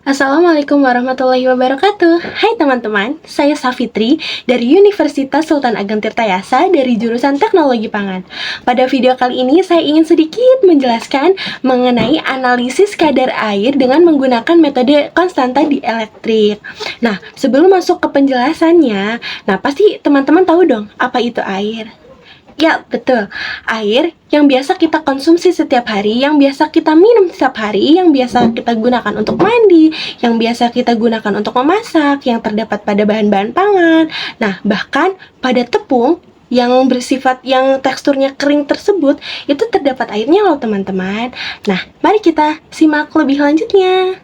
Assalamualaikum warahmatullahi wabarakatuh. Hai teman-teman, saya Safitri dari Universitas Sultan Ageng Tirtayasa dari jurusan Teknologi Pangan. Pada video kali ini saya ingin sedikit menjelaskan mengenai analisis kadar air dengan menggunakan metode konstanta dielektrik. Nah, sebelum masuk ke penjelasannya, pasti teman-teman tahu dong apa itu air. Ya, betul. Air yang biasa kita konsumsi setiap hari, yang biasa kita minum setiap hari, yang biasa kita gunakan untuk mandi, yang biasa kita gunakan untuk memasak, yang terdapat pada bahan-bahan pangan. Nah, bahkan pada tepung yang bersifat yang teksturnya kering tersebut, itu terdapat airnya loh teman-teman. Nah, mari kita simak lebih lanjutnya.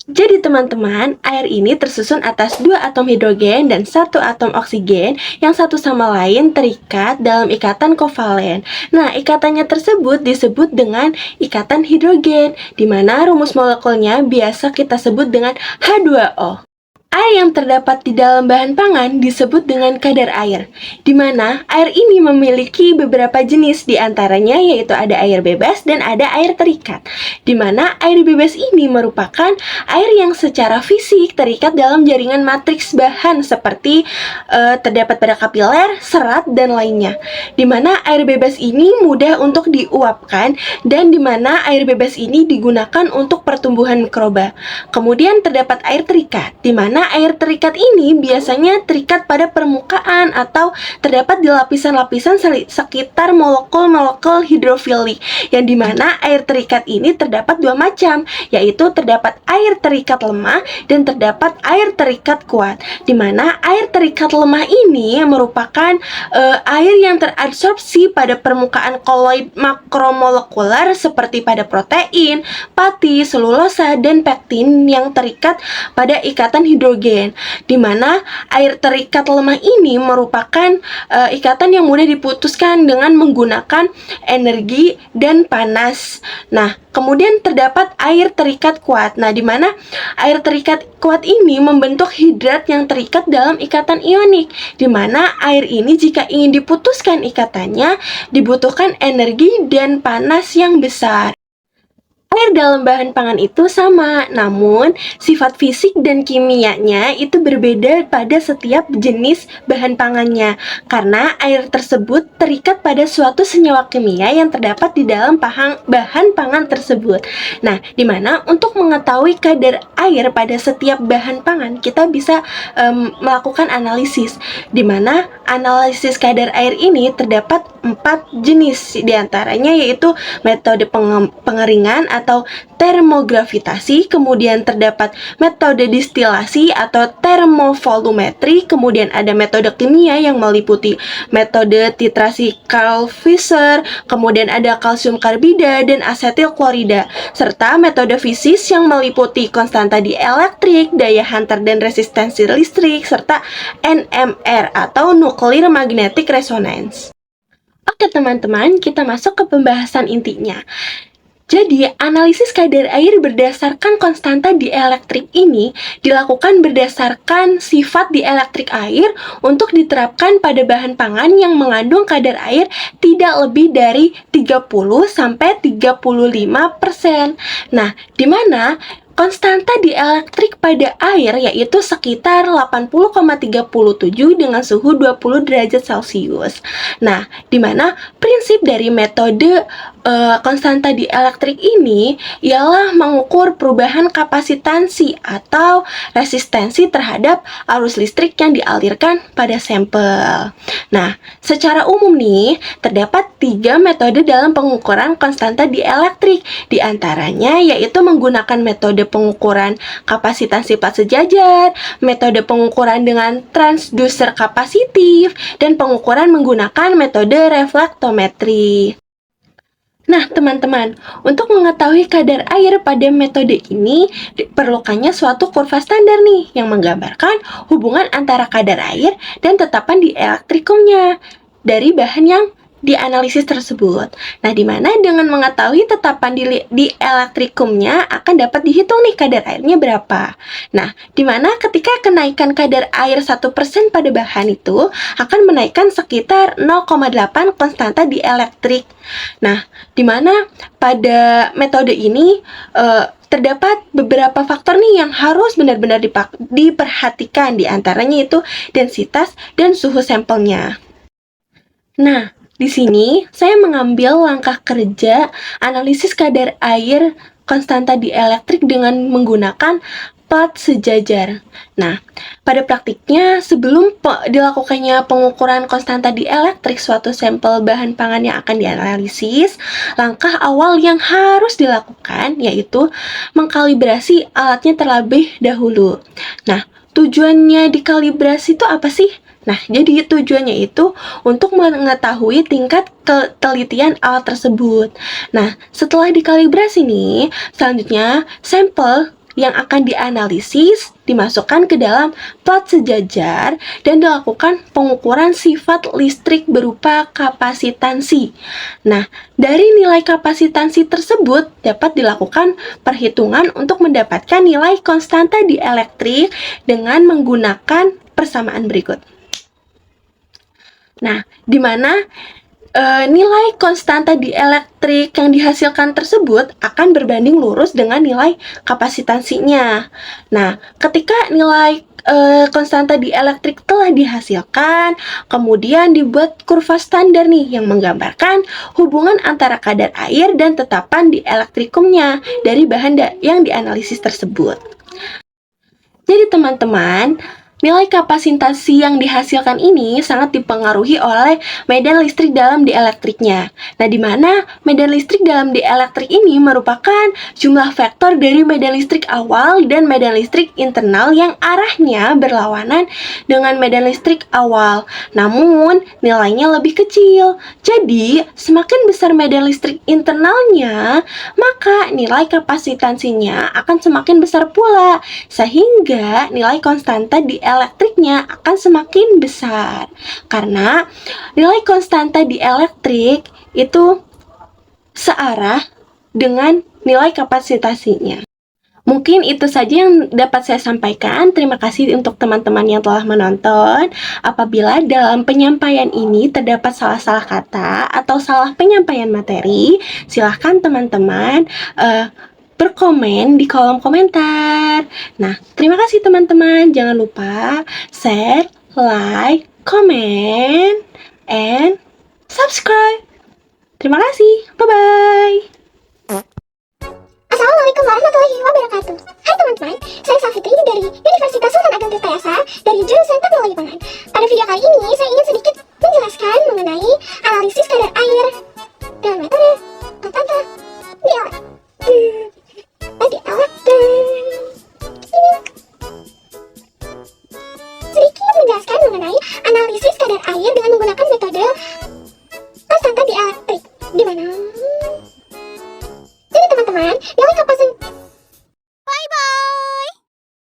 Jadi teman-teman, air ini tersusun atas 2 atom hidrogen dan 1 atom oksigen yang satu sama lain terikat dalam ikatan kovalen. Nah, ikatannya tersebut disebut dengan ikatan hidrogen, di mana rumus molekulnya biasa kita sebut dengan H2O. Air yang terdapat di dalam bahan pangan disebut dengan kadar air, di mana air ini memiliki beberapa jenis, di antaranya yaitu ada air bebas dan ada air terikat, di mana air bebas ini merupakan air yang secara fisik terikat dalam jaringan matriks bahan seperti terdapat pada kapiler, serat, dan lainnya, di mana air bebas ini mudah untuk diuapkan dan di mana air bebas ini digunakan untuk pertumbuhan mikroba. Kemudian terdapat air terikat, di mana air terikat ini biasanya terikat pada permukaan atau terdapat di lapisan-lapisan sekitar molekul-molekul hidrofilik, yang dimana air terikat ini terdapat 2 macam, yaitu terdapat air terikat lemah dan terdapat air terikat kuat, dimana air terikat lemah ini merupakan air yang terabsorpsi pada permukaan koloid makromolekuler seperti pada protein, pati, selulosa, dan pektin yang terikat pada ikatan hidrogen, di mana air terikat lemah ini merupakan ikatan yang mudah diputuskan dengan menggunakan energi dan panas. Nah, kemudian terdapat air terikat kuat. Nah, di mana air terikat kuat ini membentuk hidrat yang terikat dalam ikatan ionik, di mana air ini jika ingin diputuskan ikatannya dibutuhkan energi dan panas yang besar. Air dalam bahan pangan itu sama, namun sifat fisik dan kimianya itu berbeda pada setiap jenis bahan pangannya, karena air tersebut terikat pada suatu senyawa kimia yang terdapat di dalam bahan pangan tersebut. Nah, dimana untuk mengetahui kadar air pada setiap bahan pangan, kita bisa melakukan analisis, dimana analisis kadar air ini terdapat 4 jenis, diantaranya yaitu metode pengeringan atau termogravitasi, kemudian terdapat metode distilasi atau termovolumetri, kemudian ada metode kimia yang meliputi metode titrasi Karl Fischer, kemudian ada kalsium karbida dan asetil klorida, serta metode fisis yang meliputi konstanta dielektrik, daya hantar dan resistensi listrik, serta NMR atau nuclear magnetic resonance. Oke teman-teman, kita masuk ke pembahasan intinya. Jadi, analisis kadar air berdasarkan konstanta dielektrik ini dilakukan berdasarkan sifat dielektrik air untuk diterapkan pada bahan pangan yang mengandung kadar air tidak lebih dari 30-35%. Nah, di mana konstanta dielektrik pada air yaitu sekitar 80,37 dengan suhu 20 derajat Celcius. Nah, di mana prinsip dari metode konstanta dielektrik ini ialah mengukur perubahan kapasitansi atau resistensi terhadap arus listrik yang dialirkan pada sampel. Nah, secara umum nih, terdapat 3 metode dalam pengukuran konstanta dielektrik, di antaranya yaitu menggunakan metode pengukuran kapasitansi plat sejajar, metode pengukuran dengan transducer kapasitif, dan pengukuran menggunakan metode reflektometri. Nah, teman-teman, untuk mengetahui kadar air pada metode ini, diperlukannya suatu kurva standar nih, yang menggambarkan hubungan antara kadar air dan tetapan dielektrikumnya dari bahan yang dianalisis tersebut. Nah, di mana dengan mengetahui tetapan di elektrikumnya akan dapat dihitung nih kadar airnya berapa. Nah, di mana ketika kenaikan kadar air 1% pada bahan itu akan menaikkan sekitar 0,8 konstanta dielektrik. Nah, di mana pada metode ini terdapat beberapa faktor nih yang harus benar-benar diperhatikan, di antaranya itu densitas dan suhu sampelnya. Nah, di sini saya mengambil langkah kerja analisis kadar air konstanta dielektrik dengan menggunakan plat sejajar. Nah, pada praktiknya sebelum dilakukannya pengukuran konstanta dielektrik suatu sampel bahan pangan yang akan dianalisis, langkah awal yang harus dilakukan yaitu mengkalibrasi alatnya terlebih dahulu. Nah, tujuannya dikalibrasi itu apa sih? Nah, jadi tujuannya itu untuk mengetahui tingkat ketelitian alat tersebut. Nah, setelah dikalibrasi nih, selanjutnya sampel yang akan dianalisis dimasukkan ke dalam plat sejajar dan dilakukan pengukuran sifat listrik berupa kapasitansi. Nah, dari nilai kapasitansi tersebut dapat dilakukan perhitungan untuk mendapatkan nilai konstanta dielektrik dengan menggunakan persamaan berikut. Nah, di mana nilai konstanta dielektrik yang dihasilkan tersebut akan berbanding lurus dengan nilai kapasitansinya. Nah, ketika nilai konstanta dielektrik telah dihasilkan, kemudian dibuat kurva standar nih yang menggambarkan hubungan antara kadar air dan tetapan dielektrikumnya dari bahan yang dianalisis tersebut. Jadi teman-teman, nilai kapasitansi yang dihasilkan ini sangat dipengaruhi oleh medan listrik dalam dielektriknya. Nah, di mana medan listrik dalam dielektrik ini merupakan jumlah vektor dari medan listrik awal dan medan listrik internal yang arahnya berlawanan dengan medan listrik awal. Namun, nilainya lebih kecil. Jadi, semakin besar medan listrik internalnya, maka nilai kapasitansinya akan semakin besar pula, sehingga nilai konstanta elektriknya akan semakin besar karena nilai konstanta dielektrik itu searah dengan nilai kapasitansinya. Mungkin itu saja yang dapat saya sampaikan. Terima kasih untuk teman-teman yang telah menonton. Apabila dalam penyampaian ini terdapat salah-salah kata atau salah penyampaian materi, silahkan teman-teman berkomen di kolom komentar. Nah, terima kasih teman-teman. Jangan lupa share, like, comment, and subscribe. Terima kasih. Bye-bye. Assalamualaikum warahmatullahi wabarakatuh. Hai teman-teman, saya Safitri dari Universitas Sultan Ageng Tirtayasa dari jurusan Teknologi Pangan. Pada video kali ini, saya ingin sedikit menjelaskan mengenai analisis kadar air dengan metode konstanta dielektrik. Sedikit menjelaskan mengenai analisis kadar air dengan menggunakan metode konstanta dielektrik. Di mana? Jadi teman-teman, nilai